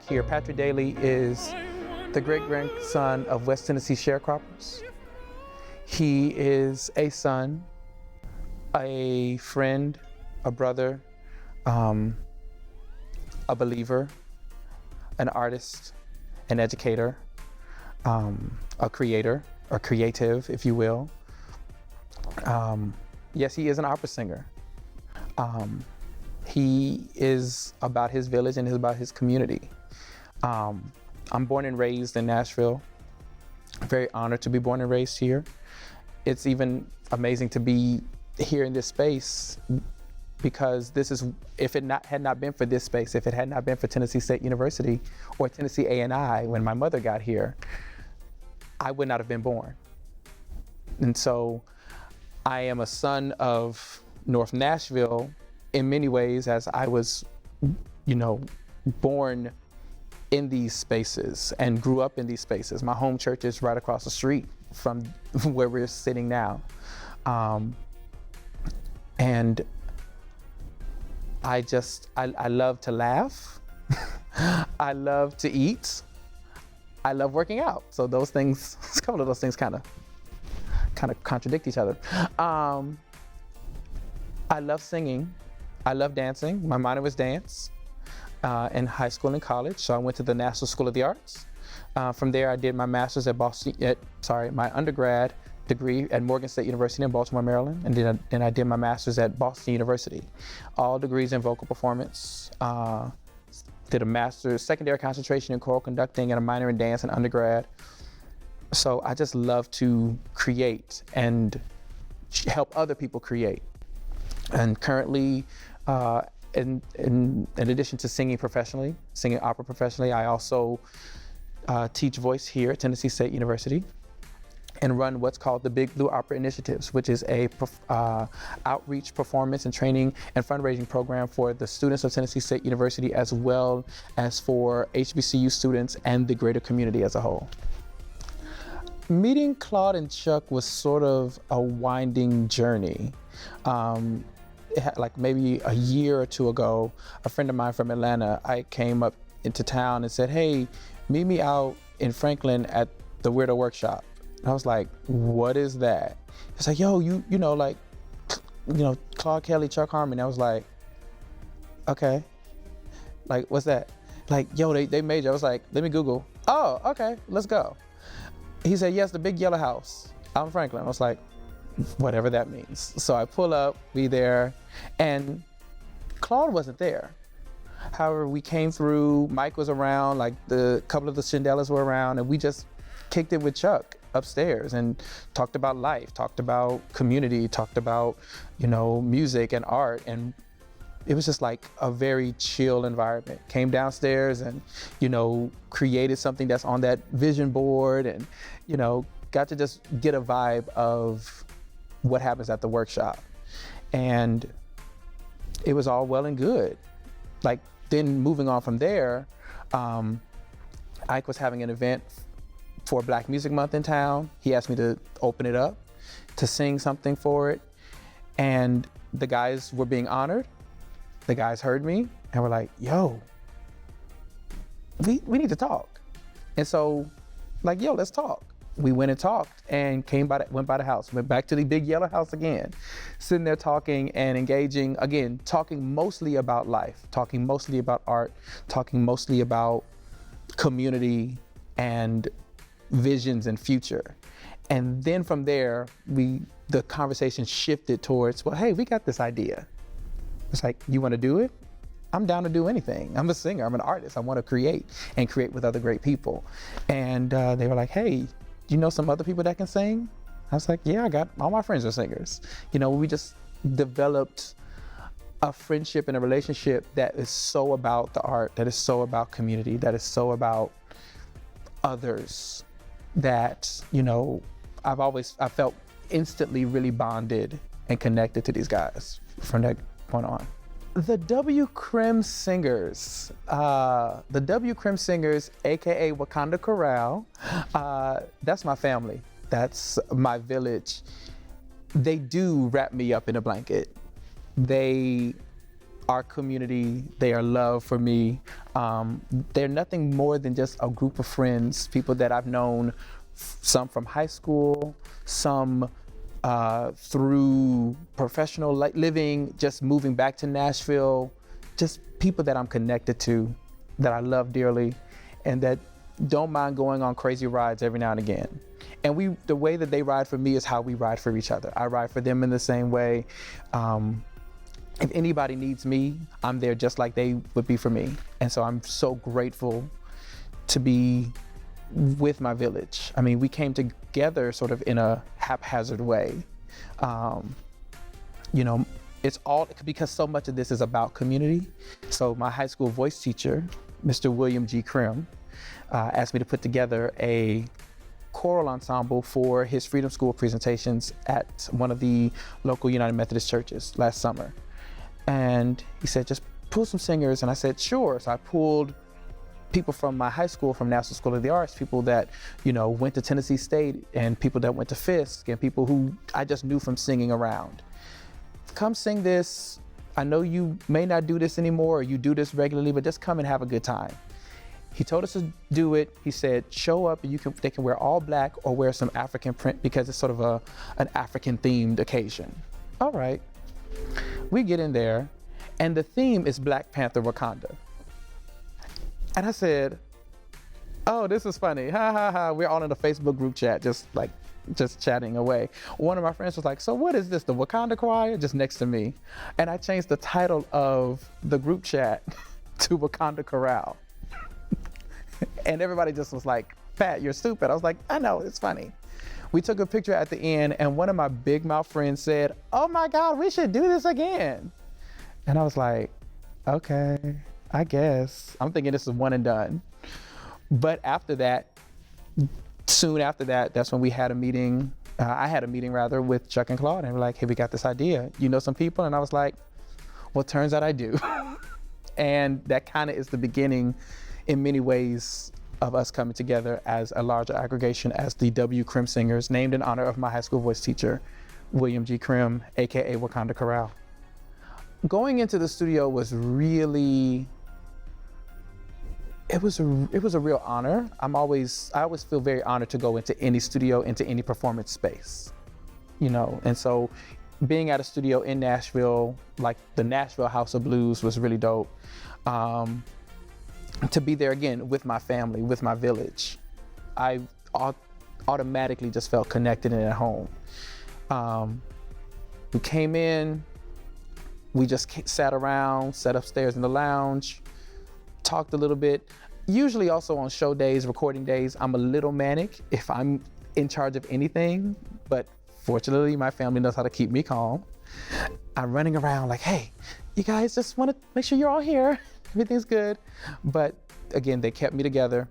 here. Patrick Dailey is the great-grandson of West Tennessee sharecroppers. He is a son, a friend, a brother, a believer, an artist, an educator, a creator, or creative, if you will. Yes, he is an opera singer. He is about his village and is about his community. I'm born and raised in Nashville. Very honored to be born and raised here. It's even amazing to be here in this space because this is, if it had not been for this space, if it had not been for Tennessee State University or Tennessee A&I when my mother got here, I would not have been born. And so I am a son of North Nashville in many ways, as I was, born in these spaces and grew up in these spaces. My home church is right across the street from where we're sitting now. And I love to laugh. I love to eat. I love working out. So those things, a couple of those things kind of contradict each other. I love singing. I love dancing. My minor was dance in high school and college. So I went to the National School of the Arts. From there, I did my master's my undergrad degree at Morgan State University in Baltimore, Maryland. And then I did my master's at Boston University. All degrees in vocal performance. Did a master's, secondary concentration in choral conducting and a minor in dance in undergrad. So I just love to create and help other people create. And currently, in addition to singing opera professionally, I also teach voice here at Tennessee State University and run what's called the Big Blue Opera Initiatives, which is a outreach, performance, and training and fundraising program for the students of Tennessee State University, as well as for HBCU students and the greater community as a whole. Meeting Claude and Chuck was sort of a winding journey. Like maybe a year or two ago, a friend of mine from Atlanta, I came up into town and said, hey, meet me out in Franklin at the Weirdo Workshop. And I was like, what is that? He's like, yo, Claude Kelly, Chuck Harmon. I was like, okay, like, what's that? Like, yo, they made you. I was like, let me Google. Oh, okay, let's go. He said, yes, the big yellow house out in Franklin. I was like, whatever that means. So I pull up, be there, and Claude wasn't there. However, we came through, Mike was around, like the couple of the Shindellas were around, and we just kicked it with Chuck upstairs and talked about life, talked about community, talked about, music and art. And it was just like a very chill environment. Came downstairs and, created something that's on that vision board and, got to just get a vibe of what happens at the workshop. And it was all well and good. Like, then moving on from there, Ike was having an event for Black Music Month in town. He asked me to open it up, to sing something for it. And the guys were being honored. The guys heard me and were like, yo, we need to talk. And so, like, yo, let's talk. We went and talked and went by the house, went back to the big yellow house again, sitting there talking and engaging, again, talking mostly about life, talking mostly about art, talking mostly about community and visions and future. And then from there, the conversation shifted towards, well, hey, we got this idea. It's like, you want to do it? I'm down to do anything. I'm a singer, I'm an artist. I want to create with other great people. And they were like, hey, do you know some other people that can sing? I was like, yeah, I got all my friends are singers. We just developed a friendship and a relationship that is so about the art, that is so about community, that is so about others, that, I felt instantly really bonded and connected to these guys from that point on. The W Crim Singers, AKA Wakanda Corral, that's my family. That's my village. They do wrap me up in a blanket. They our community. They are love for me. They're nothing more than just a group of friends, people that I've known, some from high school, some through professional living, just moving back to Nashville, just people that I'm connected to, that I love dearly, and that don't mind going on crazy rides every now and again. And the way that they ride for me is how we ride for each other. I ride for them in the same way. If anybody needs me, I'm there just like they would be for me. And so I'm so grateful to be with my village. I mean, we came together sort of in a haphazard way. You know, it's all because so much of this is about community. So my high school voice teacher, Mr. William G. Krim, asked me to put together a choral ensemble for his Freedom School presentations at one of the local United Methodist churches last summer. And he said, just pull some singers. And I said, sure. So I pulled people from my high school, from National School of the Arts, people that, you know, went to Tennessee State, and people that went to Fisk, and people who I just knew from singing around. Come sing this. I know you may not do this anymore, or you do this regularly, but just come and have a good time. He told us to do it. He said, show up, and they can wear all black or wear some African print because it's sort of an African themed occasion. All right. We get in there, and the theme is Black Panther Wakanda. And I said, oh, this is funny. Ha ha ha. We're all in a Facebook group chat, just chatting away. One of my friends was like, so what is this, the Wakanda Choir? Just next to me. And I changed the title of the group chat to Wakanda Chorale. And everybody just was like, Pat, you're stupid. I was like, I know, it's funny. We took a picture at the end, and one of my big mouth friends said, oh my God, we should do this again. And I was like, okay, I guess. I'm thinking this is one and done. But after that, soon after that, that's when we had a meeting. I had a meeting rather with Chuck and Claude, and we're like, hey, we got this idea. You know some people? And I was like, well, turns out I do. And that kind of is the beginning in many ways of us coming together as a larger aggregation as the W. Krim Singers, named in honor of my high school voice teacher, William G. Krim, AKA Wakanda Chorale. Going into the studio was really, it was a real honor. I always feel very honored to go into any studio, into any performance space, you know? And so being at a studio in Nashville, like the Nashville House of Blues, was really dope. To be there again with my family, with my village, I automatically just felt connected and at home. We came in, we just sat around, sat upstairs in the lounge, talked a little bit. Usually also on show days, recording days, I'm a little manic if I'm in charge of anything, but fortunately my family knows how to keep me calm. I'm running around like, hey, you guys, just want to make sure you're all here. Everything's good. But again, they kept me together.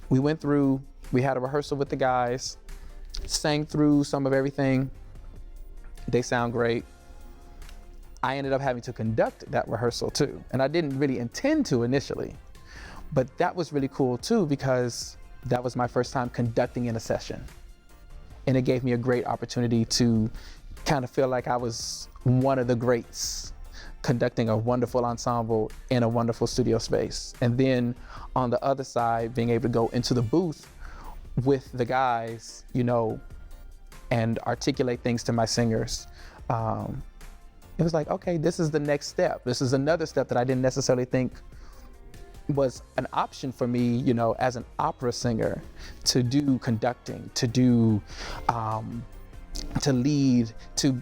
We went through, we had a rehearsal with the guys, sang through some of everything. They sound great. I ended up having to conduct that rehearsal too. And I didn't really intend to initially, but that was really cool too, because that was my first time conducting in a session. And it gave me a great opportunity to kind of feel like I was one of the greats, conducting a wonderful ensemble in a wonderful studio space. And then on the other side, being able to go into the booth with the guys, you know, and articulate things to my singers. It was like, okay, this is the next step. This is another step that I didn't necessarily think was an option for me, you know, as an opera singer, to do conducting, to do, to lead, to,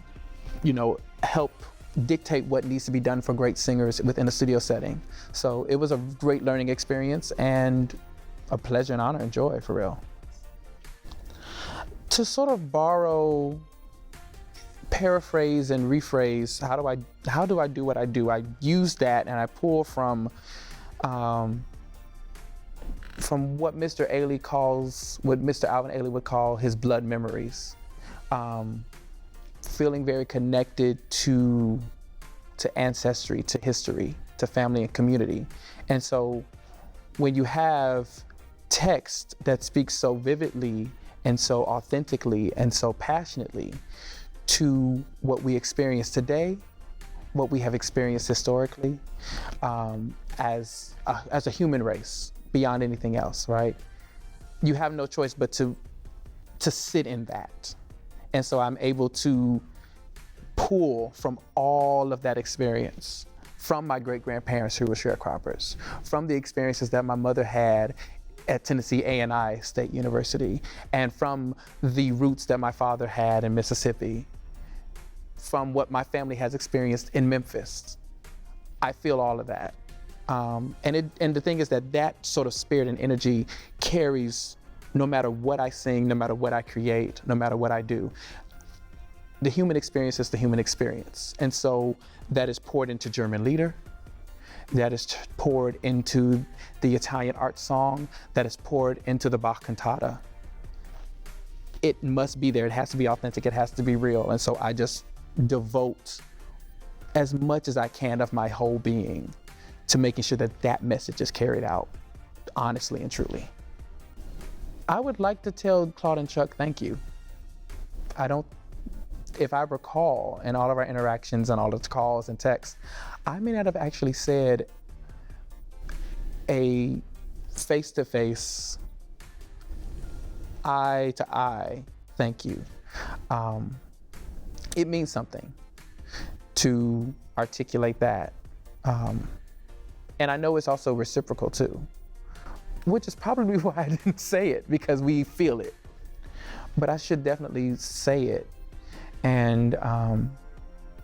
you know, help dictate what needs to be done for great singers within a studio setting. So it was a great learning experience and a pleasure and honor and joy, for real. To sort of borrow, paraphrase and rephrase, how do I do what I do? I use that and I pull from what Mr. Dailey calls, what Mr. Alvin Ailey would call his blood memories. Feeling very connected to ancestry, to history, to family and community. And so when you have text that speaks so vividly and so authentically and so passionately to what we experience today, what we have experienced historically as a human race beyond anything else, right? You have no choice but to sit in that. And so I'm able to pull from all of that experience, from my great-grandparents who were sharecroppers, from the experiences that my mother had at Tennessee A&I State University, and from the roots that my father had in Mississippi, from what my family has experienced in Memphis. I feel all of that. And the thing is that sort of spirit and energy carries no matter what I sing, no matter what I create, no matter what I do. The human experience is the human experience. And so that is poured into German Lieder, that is poured into the Italian art song, that is poured into the Bach cantata. It must be there, it has to be authentic, it has to be real. And so I just devote as much as I can of my whole being to making sure that that message is carried out, honestly and truly. I would like to tell Claude and Chuck thank you. If I recall in all of our interactions and all of the calls and texts, I may not have actually said a face-to-face, eye-to-eye thank you. It means something to articulate that. And I know it's also reciprocal too, which is probably why I didn't say it, because we feel it. But I should definitely say it and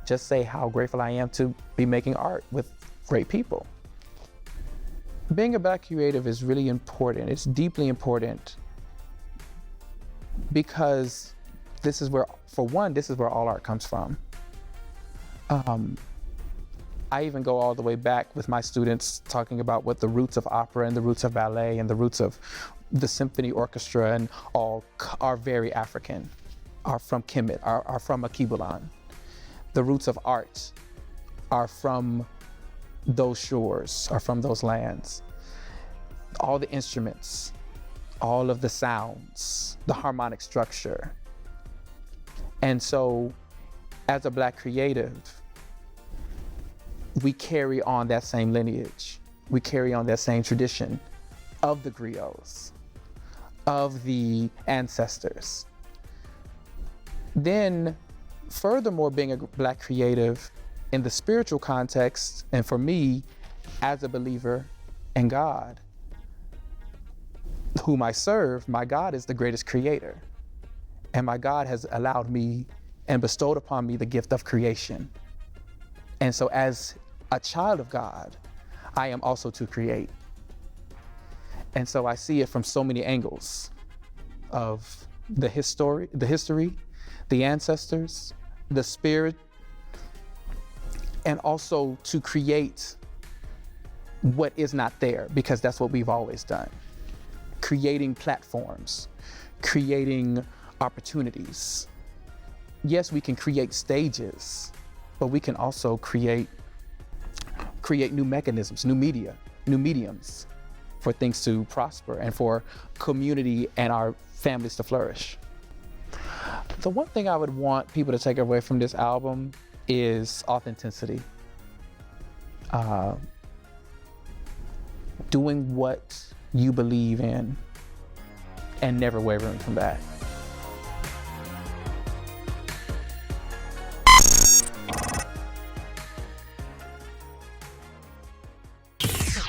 just say how grateful I am to be making art with great people. Being a Black creative is really important. It's deeply important because this is where, for one, this is where all art comes from. I even go all the way back with my students talking about what the roots of opera and the roots of ballet and the roots of the symphony orchestra and all are very African, are from Kemet, are from Akibulan. The roots of art are from those shores, are from those lands. All the instruments, all of the sounds, the harmonic structure. And so as a Black creative, we carry on that same lineage. We carry on that same tradition of the griots, of the ancestors. Then, furthermore, being a Black creative in the spiritual context, and for me, as a believer in God, whom I serve, my God is the greatest creator. And my God has allowed me and bestowed upon me the gift of creation. And so as a child of God, I am also to create. And so I see it from so many angles of the history, the ancestors, the spirit, and also to create what is not there, because that's what we've always done. Creating platforms, creating opportunities. Yes, we can create stages, but we can also create new mechanisms, new media, new mediums for things to prosper and for community and our families to flourish. The one thing I would want people to take away from this album is authenticity. Doing what you believe in and never wavering from that.